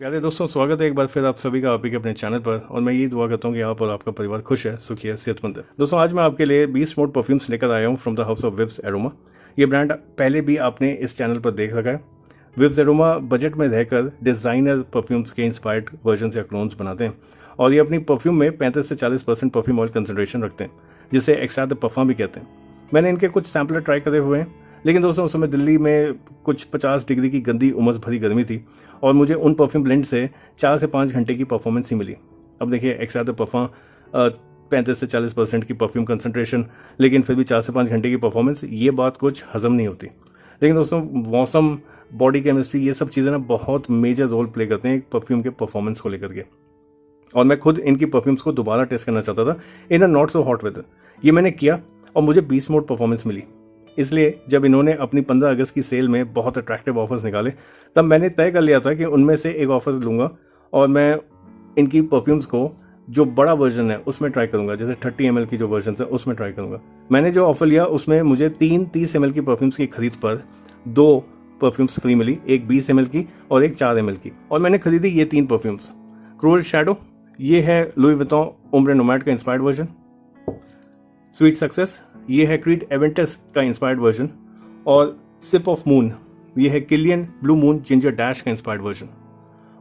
प्यारे दोस्तों, स्वागत है एक बार फिर आप सभी का आपके अपने चैनल पर। और मैं ये दुआ करता हूँ कि आप और आपका परिवार खुश है, सुखी है, सेहतमंद है। दोस्तों, आज मैं आपके लिए 20 मोड परफ्यूम्स लेकर आया हूँ from the house of views aroma. ये ब्रांड पहले भी आपने इस चैनल पर देख रखा है। विव्स एरोमा बजट में रहकर डिज़ाइनर परफ्यूम्स के इंस्पायर्ड वर्जन या क्लोन्स बनाते हैं और ये अपनी परफ्यूम में 35 से 40% परफ्यूम ऑयल कंसनट्रेशन रखते हैं, जिसे एक्सट्रैक्ट द परफ्यूम भी कहते हैं। मैंने इनके कुछ सैम्पलर ट्राई करे हुए हैं, लेकिन दोस्तों उस समय दिल्ली में कुछ 50 डिग्री की गंदी उमस भरी गर्मी थी और मुझे उन परफ्यूम ब्लेंड से 4 से 5 घंटे की परफॉर्मेंस ही मिली। अब देखिए, एक्स्ट्रा परफ्यूम 35 से 40% की परफ्यूम कंसंट्रेशन, लेकिन फिर भी 4 से 5 घंटे की परफॉर्मेंस, ये बात कुछ हजम नहीं होती। लेकिन दोस्तों, मौसम, बॉडी केमिस्ट्री, ये सब चीज़ें ना बहुत मेजर रोल प्ले करते हैं एक परफ्यूम के परफॉर्मेंस को लेकर के। और मैं खुद इनकी परफ्यूम्स को दोबारा टेस्ट करना चाहता था in a not so hot weather. ये मैंने किया और मुझे 20 मोड परफॉर्मेंस मिली। इसलिए जब इन्होंने अपनी 15 अगस्त की सेल में बहुत अट्रैक्टिव ऑफर्स निकाले, तब मैंने तय कर लिया था कि उनमें से एक ऑफर लूँगा और मैं इनकी परफ्यूम्स को जो बड़ा वर्जन है उसमें ट्राई करूँगा, जैसे 30 ml की जो वर्जन है उसमें ट्राई करूँगा। मैंने जो ऑफर लिया उसमें मुझे 3 30 ml की परफ्यूम्स की खरीद पर 2 परफ्यूम्स फ्री मिली, एक 20 ml की और एक 4 ml की। और मैंने खरीदी ये 3 परफ्यूम्स। क्रूअल शैडो, ये है लुई विटॉन उम्ब्रे नोमैड का इंस्पायर्ड वर्जन। स्वीट सक्सेस, ये है क्रीड एवेंटस का इंस्पायर्ड वर्जन। और सिप ऑफ मून, ये है Kilian blue moon ginger dash का इंस्पायर्ड वर्जन।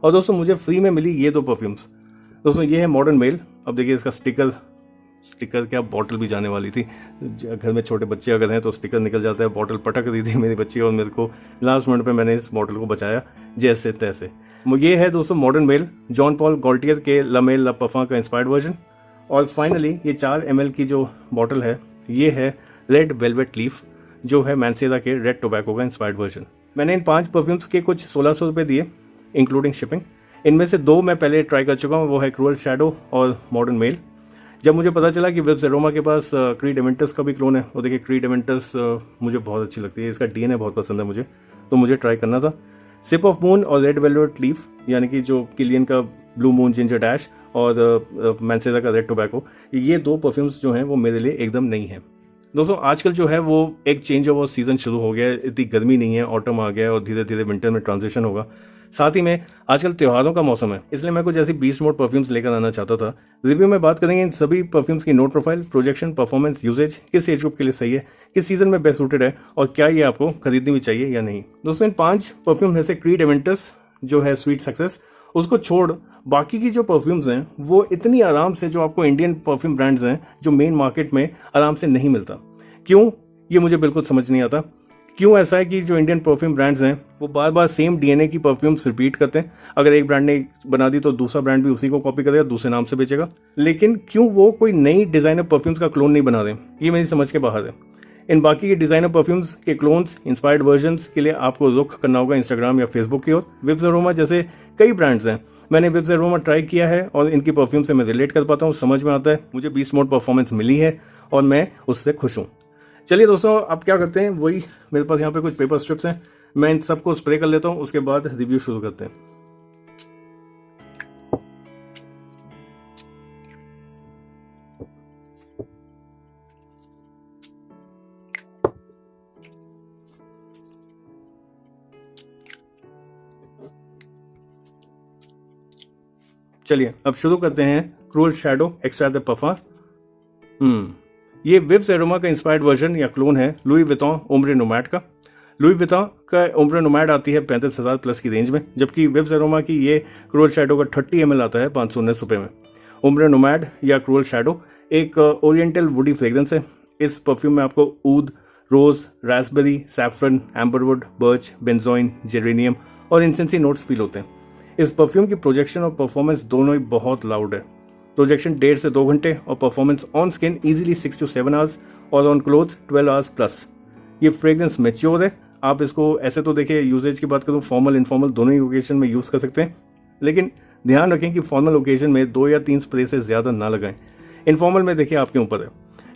और दोस्तों, मुझे फ्री में मिली ये 2 परफ्यूम्स। दोस्तों, ये है मॉडर्न मेल। अब देखिए, इसका स्टिकर क्या, बॉटल भी जाने वाली थी। घर में छोटे बच्चे अगर हैं तो स्टिकर निकल जाता है। बॉटल पटक दी थी मेरी बच्ची और मेरे को लास्ट मिनट पे मैंने इस बॉटल को बचाया जैसे तैसे। ये है दोस्तों मॉडर्न मेल, जॉन पॉल गॉल्टियर के ला मेल ला पफा का इंस्पायर्ड वर्जन। और फाइनली ये 4 ml की जो बॉटल है, ये है रेड वेलवेट लीफ, जो है मैंसेरा के रेड टोबैको का इंस्पायर्ड वर्जन। मैंने इन 5 परफ्यूम्स के कुछ 1600 रुपये दिए, इंक्लूडिंग शिपिंग। इनमें से 2 मैं पहले ट्राई कर चुका हूँ, वो है क्रूअल शैडो और मॉडर्न मेल। जब मुझे पता चला कि विव्स एरोमा के पास क्रीड एवेंटस का भी क्लोन है, वो देखिए क्रीड एवेंटस मुझे बहुत अच्छी लगती है, इसका डीएनए बहुत पसंद है मुझे, तो मुझे ट्राई करना था। सिप ऑफ मून और रेड वेलवेट लीफ, यानी कि जो किलियन का ब्लू मून जिंजर डैश और मैंसेरा का रेड टोबैको, ये 2 परफ्यूम्स जो हैं वो मेरे लिए एकदम नहीं है। दोस्तों, आजकल जो है वो एक चेंज ओवर सीजन शुरू हो गया है, इतनी गर्मी नहीं है, ऑटम आ गया है और धीरे धीरे विंटर में ट्रांजिशन होगा। साथ ही में आजकल त्योहारों का मौसम है, इसलिए मैं कुछ ऐसी 20 मोड परफ्यूम्स लेकर आना चाहता था। रिव्यू में बात करेंगे इन सभी परफ्यूम्स की note profile, projection, performance, usages, किस एज ग्रुप के लिए सही है, किस सीजन में बेस्ट सूटेड है और क्या ये आपको खरीदनी भी चाहिए या नहीं। दोस्तों, इन 5 परफ्यूम में से क्रीड एवेंटस जो है स्वीट सक्सेस, उसको छोड़ बाकी की जो परफ्यूम्स हैं वो इतनी आराम से, जो आपको इंडियन परफ्यूम ब्रांड्स हैं जो मेन मार्केट में आराम से नहीं मिलता। क्यों, ये मुझे बिल्कुल समझ नहीं आता। क्यों ऐसा है कि जो इंडियन परफ्यूम ब्रांड्स हैं वो बार बार सेम डीएनए की परफ्यूम्स रिपीट करते हैं। अगर एक ब्रांड ने बना दी तो दूसरा ब्रांड भी उसी को कॉपी करेगा, दूसरे नाम से बेचेगा। लेकिन क्यों वो कोई नई डिजाइनर परफ्यूम्स का क्लोन नहीं बना रहे, ये मेरी समझ के बाहर है। इन बाकी के डिजाइनर परफ्यूम्स के क्लोन्स, इंस्पायर्ड वर्जन्स के लिए आपको रुख करना होगा इंस्टाग्राम या फेसबुक की ओर। विव्स एरोमा जैसे कई ब्रांड्स हैं, मैंने विव्स एरोमा ट्राई किया है और इनकी परफ्यूम से मैं रिलेट कर पाता हूँ, समझ में आता है। मुझे 20 मोड परफॉर्मेंस मिली है और मैं उससे खुश हूँ। चलिए दोस्तों, अब क्या करते हैं, वही मेरे पास यहाँ पे कुछ पेपर स्ट्रिप्स हैं, मैं इन सबको स्प्रे कर लेता हूँ, उसके बाद रिव्यू शुरू करते हैं। चलिए अब शुरू करते हैं क्रूअल शैडो एक्स्ट्रा द पफा। ये विव्स एरोमा का इंस्पायर्ड वर्जन या क्लोन है लुई विटॉन उम्ब्रे नोमैड का। लुई विटॉन का उम्ब्रे नोमैड आती है 35,000 प्लस की रेंज में, जबकि विव्स एरोमा की ये क्रूअल शैडो का 30 ml आता है 519 रुपये में। उम्ब्रे नोमैड या क्रूअल शैडो एक ओरिएंटल वुडी फ्रेग्रेंस है। इस परफ्यूम में आपको ऊद, rose, raspberry, saffron, amberwood, birch, benzoin, geranium और इंसेंसी नोट्स फील होते हैं। इस परफ्यूम की प्रोजेक्शन और परफॉर्मेंस दोनों ही बहुत लाउड है। प्रोजेक्शन 1.5 से 2 घंटे और performance on skin easily 6 to 7 hours और ऑन क्लोथ्स 12 आवर्स प्लस। ये फ्रेग्रेंस मैच्योर है। आप इसको ऐसे तो देखिए, यूजेज की बात करूँ, फॉर्मल इनफॉर्मल दोनों ही ओकेजन में यूज़ कर सकते हैं, लेकिन ध्यान रखें कि फॉर्मल ओकेजन में 2 या 3 स्प्रे से ज़्यादा ना लगाएं। इनफॉर्मल में देखिए आपके ऊपर है।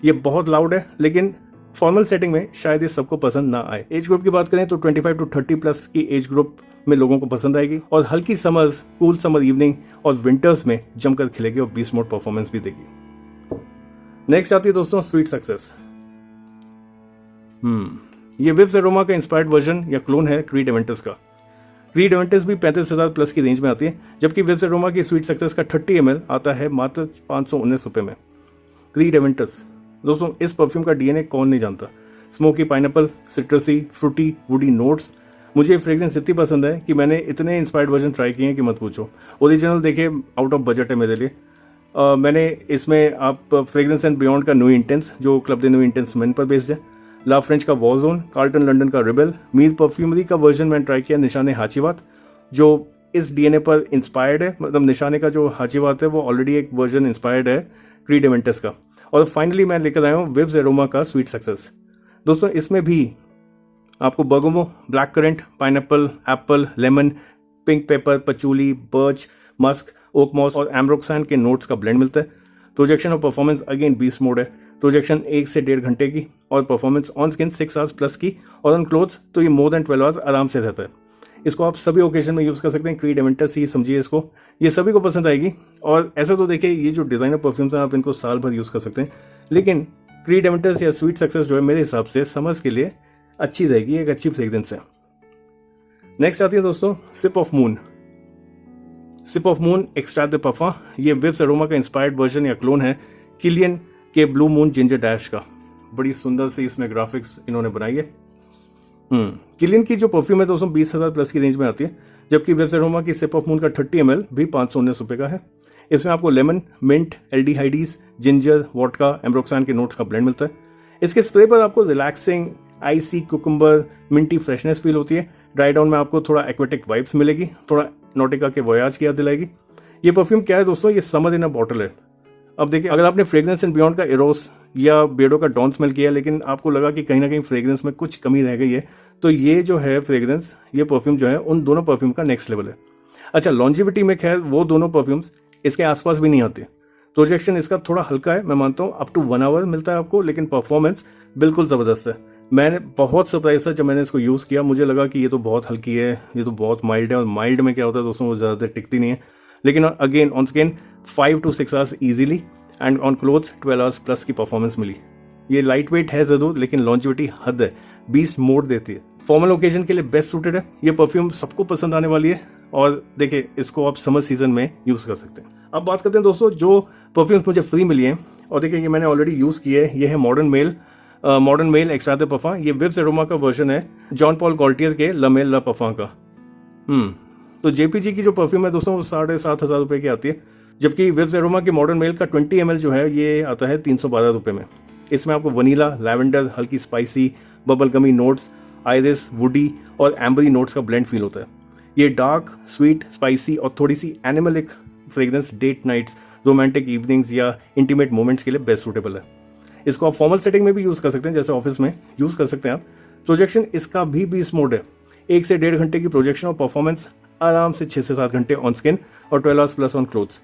ये बहुत लाउड है, लेकिन फॉर्मल सेटिंग में शायद ये सबको पसंद ना आए। एज ग्रुप की बात करें तो 25 to 30 प्लस की एज ग्रुप में लोगों को पसंद आएगी और हल्की समर्स, कूल समर इवनिंग और विंटर्स में जमकर खिलेगी और 20 मोड परफॉर्मेंस भी देगी। नेक्स्ट आती है दोस्तों स्वीट सक्सेस। ये विव्स एरोमा का इंस्पायर्ड वर्जन या क्लोन है क्रीड एवेंटस का। क्रीड एवेंटस भी 35,000 प्लस की रेंज में आती है, जबकि विब्स एरोमा की स्वीट सक्सेस का 30 ml आता है मात्र 519 रुपये में। क्रीड एवेंटस दोस्तों, इस परफ्यूम का डीएनए कौन नहीं जानता। Smoky pineapple, citrusy, fruity, woody notes. मुझे फ्रेग्रेंस इतनी पसंद है कि मैंने इतने इंस्पायर्ड वर्जन ट्राई किए हैं कि मत पूछो। ओरिजिनल देखिए आउट ऑफ बजट है मेरे लिए। मैंने इसमें आप फ्रेग्रेंस एंड बियॉन्ड का न्यू इंटेंस, जो club they knew intense main पर बेस्ड है, ला फ्रेंच का वॉरजोन, कार्ल्टन लंदन का रिबेल, मीर परफ्यूमरी का वर्जन मैंने ट्राई किया निशाने हाचीवात, जो इस डीएनए पर इंस्पायर्ड है। मतलब निशाने का जो हाचीवात है वो ऑलरेडी एक वर्जन इंस्पायर्ड है क्रीड एवेंटस का। और फाइनली मैं लेकर आया हूँ विब्स एरोमा का स्वीट सक्सेस। दोस्तों इसमें भी आपको bergamot, black currant, pineapple, apple, lemon, pink pepper, patchouli, birch, musk, oak moss और एम्ब्रोक्सान के नोट्स का ब्लेंड मिलता है। प्रोजेक्शन और परफॉर्मेंस अगेन बीस्ट मोड है। प्रोजेक्शन 1 से 1.5 घंटे की और performance on skin 6 hours plus की, और ऑन क्लोथ्स तो ये मोर देन 12 आवर्स आराम से रहता है। इसको आप सभी ओकेजन में यूज़ कर सकते हैं। क्रीड एवेंटस ही समझिए इसको, ये सभी को पसंद आएगी। और ऐसा तो देखिए ये जो डिज़ाइनर परफ्यूम्स हैं आप इनको साल भर यूज़ कर सकते हैं, लेकिन क्रीड एवेंटस या स्वीट सक्सेस जो है मेरे हिसाब से समर्स के लिए अच्छी रहेगी, एक अच्छी फ्रेग्रेंस है। नेक्स्ट आती है दोस्तों Sip of Moon. Sip of Moon extrait de पफा, ये विब्स एरोमा का इंस्पायर्ड वर्जन या क्लोन है किलियन के ब्लू मून जिंजर डैश का। बड़ी सुंदर सी इसमें ग्राफिक्स इन्होंने बनाई है। किलियन की जो परफ्यूम है दोस्तों 20,000 प्लस की रेंज में आती है, जबकि विब्स एरोमा की सिप ऑफ मून का 30 ml भी 519 रुपये का है। इसमें आपको लेमन, मिंट, एल्डिहाइडीज, जिंजर, वोडका, एम्ब्रोक्सान के नोट्स का ब्लेंड मिलता है। इसके स्प्रे पर आपको रिलैक्सिंग, आइसी, कुकुम्बर, मिंटी फ्रेशनेस फील होती है। ड्राई डाउन में आपको थोड़ा एक्वेटिक वाइब्स मिलेगी, थोड़ा नोटिका के वोयाज की याद दिलाएगी। ये परफ्यूम क्या है दोस्तों, ये समर इन अ बॉटल है। अब देखिए अगर आपने फ्रेग्रेंस एंड बियॉन्ड का एरोस या बेडो का डॉन स्मेल किया लेकिन आपको लगा कि कहीं ना कहीं फ्रेग्रेंस में कुछ कमी रह गई है, तो ये जो है फ्रेग्रेंस, ये परफ्यूम जो है उन दोनों परफ्यूम का नेक्स्ट लेवल है। अच्छा, लॉन्जिविटी में खैर वो दोनों परफ्यूम्स इसके आसपास भी नहीं आते। प्रोजेक्शन इसका थोड़ा हल्का है, मैं मानता हूँ अप टू 1 आवर मिलता है आपको, लेकिन परफॉर्मेंस बिल्कुल ज़बरदस्त है। मैंने बहुत सरप्राइज था जब मैंने इसको यूज़ किया। मुझे लगा कि ये तो बहुत हल्की है, ये तो बहुत माइल्ड है, और माइल्ड में क्या होता है दोस्तों वो ज़्यादा देर टिकती नहीं है। लेकिन again on skin 5 to 6 hours easily, and on clothes 12 hours plus की परफॉर्मेंस मिली। ये लाइट वेट है ज़रूर, लेकिन लॉन्जिविटी हद है, 20 मोड देती है। फॉर्मल ओकेजन के लिए बेस्ट सूटेड है। ये परफ्यूम सबको पसंद आने वाली है, और देखिए इसको आप समर सीजन में यूज़ कर सकते हैं। अब बात करते हैं दोस्तों जो परफ्यूम्स मुझे फ्री मिली हैं, और देखिए ये मैंने ऑलरेडी यूज़ किए हैं। ये है मॉडर्न मेल एक्स्ट्रा द पफा। ये विब्स एरोमा का वर्जन है जॉन पॉल गॉल्टियर के लमेल ला पफा का। तो जेपीजी की जो परफ्यूम है दोस्तों वो 7,500 रुपये की आती है, जबकि विब्स एरोमा की मॉडर्न मेल का 20 ml जो है ये आता है 312 रुपये में। इसमें आपको वनीला, लैवेंडर, हल्की spicy, bubble gummy notes, iris, woody और एम्बरी नोट्स का ब्लेंड फील होता है। ये डार्क, स्वीट, स्पाइसी और थोड़ी सी animalic fragrance date nights, romantic evenings या इंटीमेट मोमेंट्स के लिए बेस्ट सूटेबल है। इसको आप फॉर्मल सेटिंग में भी यूज़ कर सकते हैं, जैसे ऑफिस में यूज़ कर सकते हैं आप। प्रोजेक्शन इसका भी 20 मोड है। 1 से 1.5 घंटे की प्रोजेक्शन और परफॉर्मेंस आराम से 6 से 7 घंटे ऑन स्किन और 12 आवर्स प्लस ऑन क्लोथ्स।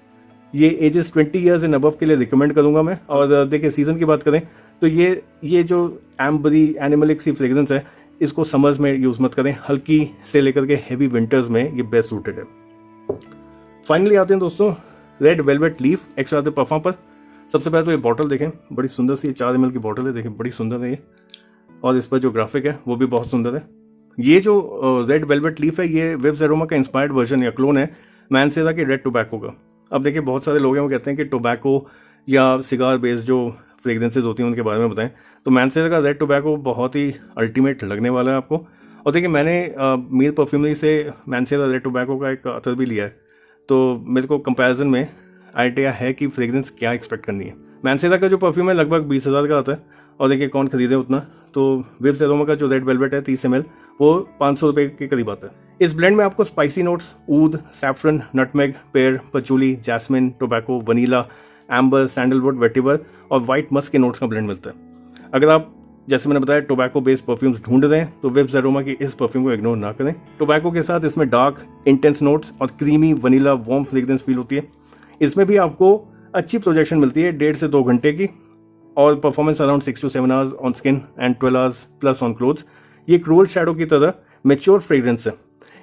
ये एजेस 20 ईयर्स एंड अबव के लिए रिकमेंड करूंगा मैं। और देखिए सीजन की बात करें तो ये जो एम्बरी एनिमलिक सी फ्रेग्रेंस है, इसको समर्स में यूज़ मत करें, हल्की से लेकर के हेवी विंटर्स में ये बेस्ट सूटेड है। फाइनली आते हैं दोस्तों red velvet leaf extra the perfume पर। सबसे पहले तो ये बॉटल देखें, बड़ी सुंदर सी 4 ml की बॉटल है, देखें बड़ी सुंदर है ये, और इस पर जो ग्राफिक है वो भी बहुत सुंदर है। ये जो रेड वेलवेट लीफ है ये विब्स एरोमा का इंस्पायर्ड वर्जन या क्लोन है मैनसेरा के रेड टोबैको का। अब देखिए बहुत सारे लोग हैं वो कहते हैं कि टोबैको या सिगार बेस्ड जो फ्रेग्रेंसेज होती हैं उनके बारे में बताएं, तो मैनसेरा का रेड टोबैको बहुत ही अल्टीमेट लगने वाला है आपको। और देखिए मैंने मीर परफ्यूमरी से मैनसेरा रेड टोबैको का एक अतर भी लिया है, तो मेरे को कंपैरिजन में आइडिया है कि फ्रेग्रेंस क्या एक्सपेक्ट करनी है। मैनसेरा का जो परफ्यूम है लगभग 20,000 का आता है, और देखिए कौन खरीदे उतना, तो विब्स एरोमा का जो रेड वेलवेट है 30 ml वो 500 रुपये के करीब आता है। इस ब्लेंड में आपको स्पाइसी नोट्स, ऊद, saffron, nutmeg, pear, patchouli, jasmine, tobacco, vanilla, amber, sandalwood, vetiver और व्हाइट मस्क के नोट्स का ब्लेंड मिलता है। अगर आप जैसे मैंने बताया टोबैको बेस्ड परफ्यूम्स ढूंढ रहे हैं तो विब्स एरोमा की इस परफ्यूम को इग्नोर ना करें। टोबैको के साथ इसमें डार्क इंटेंस नोट्स और creamy vanilla warm fragrance feel होती है। इसमें भी आपको अच्छी प्रोजेक्शन मिलती है 1.5 से 2 घंटे की, और performance around 6 to 7 hours on skin and 12 hours plus on clothes. ये क्रूअल शैडो की तरह मेच्योर फ्रेग्रेंस है।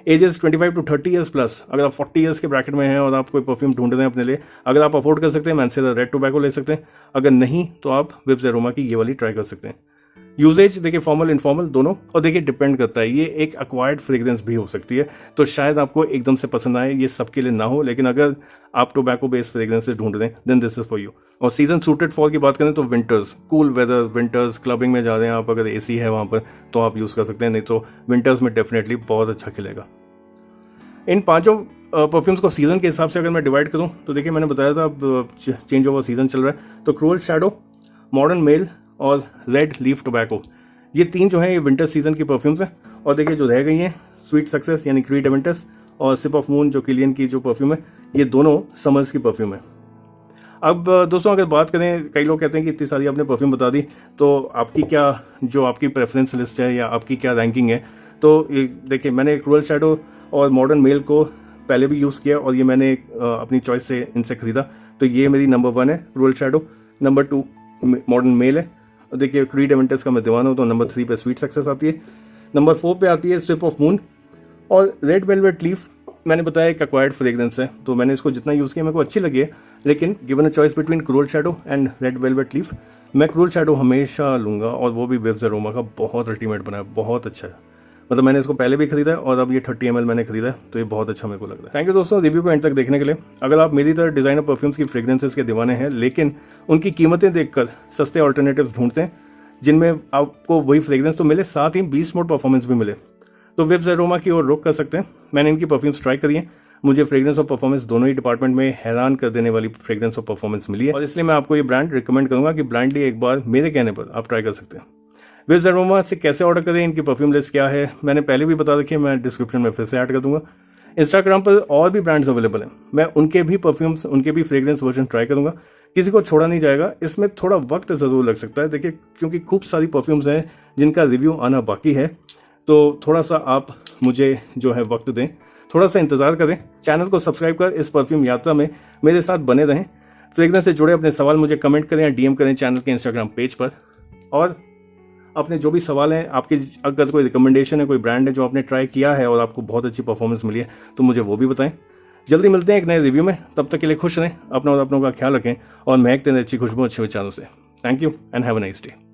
Ages 25 to 30 years plus. अगर आप 40 ईयर्स के ब्रैकेट में हैं और आप कोई परफ्यूम ढूंढ रहे हैं अपने लिए, अगर आप अफोर्ड कर सकते हैं मैनसेरा रेड टोबैको ले सकते हैं, अगर नहीं तो आप विब्स एरोमा की ये वाली ट्राई कर सकते हैं। यूजेज देखिए फॉर्मल इनफॉर्मल दोनों, और देखिए डिपेंड करता है, ये एक अक्वायर्ड फ्रेग्रेंस भी हो सकती है, तो शायद आपको एकदम से पसंद आए, ये सबके लिए ना हो, लेकिन अगर आप टोबैको बेस्ड फ्रेग्रेंसेस ढूंढ रहे हैं then this is for you. और सीजन सूटेड फॉर की बात करें तो winters, cool weather, winters, clubbing में जा रहे हैं आप, अगर एसी है वहाँ पर तो आप यूज़ कर सकते हैं, नहीं तो विंटर्स में डेफिनेटली बहुत अच्छा खिलेगा। इन पांचों परफ्यूम्स को सीजन के हिसाब से अगर मैं डिवाइड करूँ तो देखिए मैंने बताया था अब चेंज ओवर सीजन चल रहा है, तो क्रूअल शैडो, मॉडर्न मेल और रेड लीफ टोबैको, ये तीन जो है ये विंटर सीजन की परफ्यूम्स हैं। और देखिए जो रह गई हैं स्वीट सक्सेस यानी क्रीड एवेंटस और सिप ऑफ मून जो किलियन की जो परफ्यूम है, ये दोनों समर्स की परफ्यूम है। अब दोस्तों अगर बात करें, कई लोग कहते हैं कि इतनी सारी आपने परफ्यूम बता दी, तो आपकी क्या जो आपकी प्रेफरेंस लिस्ट है या आपकी क्या रैंकिंग है, तो ये देखिए मैंने क्रूअल शैडो और मॉडर्न मेल को पहले भी यूज़ किया और ये मैंने अपनी चॉइस से इनसे खरीदा, तो ये मेरी नंबर 1 है cruel shadow, number 2 modern male है, और देखिए क्रीड एवेंटस का मैं दीवाना हूँ, तो नंबर 3 पे स्वीट सक्सेस आती है, नंबर 4 पे आती है सिप ऑफ मून, और रेड वेलवेट लीफ मैंने बताया एक एक्वायर्ड फ्रेग्रेंस है, तो मैंने इसको जितना यूज़ किया मेरे को अच्छी लगी है, लेकिन given a choice between cruel shadow and red velvet leaf, मैं क्रूअल शैडो हमेशा लूँगा, और वो भी विव्स एरोमा का, बहुत अल्टीमेट बना है, बहुत अच्छा है, मतलब मैंने इसको पहले भी खरीदा है और अब ये 30 ml मैंने खरीदा है, तो ये बहुत अच्छा मेरे को लग रहा है। थैंक यू दोस्तों रिव्यू को एंड तक देखने के लिए। अगर आप मेरी तरह डिजाइनर परफ्यूम्स की फ्रेग्रेंसेस के दीवाने हैं, लेकिन उनकी कीमतें देखकर सस्ते ऑल्टरनेटिव्स ढूंढते हैं जिनमें आपको वही फ्रेग्रेंस तो मिले, साथ ही बीस्ट मोड परफॉर्मेंस भी मिले, तो विव्स एरोमा की ओर रुख कर सकते हैं। मैंने इनकी परफ्यूम्स ट्राई करी है, मुझे फ्रेग्रेंस और परफॉर्मेंस दोनों ही डिपार्टमेंट में हैरान कर देने वाली फ्रेग्रेंस और परफॉर्मेंस मिली है, और इसलिए मैं आपको ये ब्रांड रिकमेंड करूंगा कि ब्लाइंडली एक बार मेरे कहने पर आप ट्राई कर सकते हैं। विव्स एरोमा से कैसे ऑर्डर करें, इनकी परफ्यूम लिस्ट क्या है, मैंने पहले भी बता रखी है, मैं डिस्क्रिप्शन में फिर से ऐड कर दूंगा। इंस्टाग्राम पर और भी ब्रांड्स अवेलेबल हैं, मैं उनके भी परफ्यूम्स, उनके भी फ्रेग्रेंस वर्जन ट्राई करूंगा, किसी को छोड़ा नहीं जाएगा। इसमें थोड़ा वक्त ज़रूर लग सकता है, देखिए क्योंकि खूब सारी परफ्यूम्स हैं जिनका रिव्यू आना बाकी है, तो थोड़ा सा आप मुझे जो है वक्त दें, थोड़ा सा इंतजार करें, चैनल को सब्सक्राइब कर इस परफ्यूम यात्रा में मेरे साथ बने रहें। फ्रेग्रेंस से जुड़े अपने सवाल मुझे कमेंट करें या डीएम करें चैनल के इंस्टाग्राम पेज पर, और अपने जो भी सवाल हैं आपके, अगर कोई रिकमेंडेशन है, कोई ब्रांड है जो आपने ट्राई किया है और आपको बहुत अच्छी परफॉर्मेंस मिली है, तो मुझे वो भी बताएं। जल्दी मिलते हैं एक नए रिव्यू में, तब तक के लिए खुश रहें, अपना और अपनों का ख्याल रखें और महकते रहें अच्छी खुशबू अच्छे विचारों से। Thank you and have a nice day.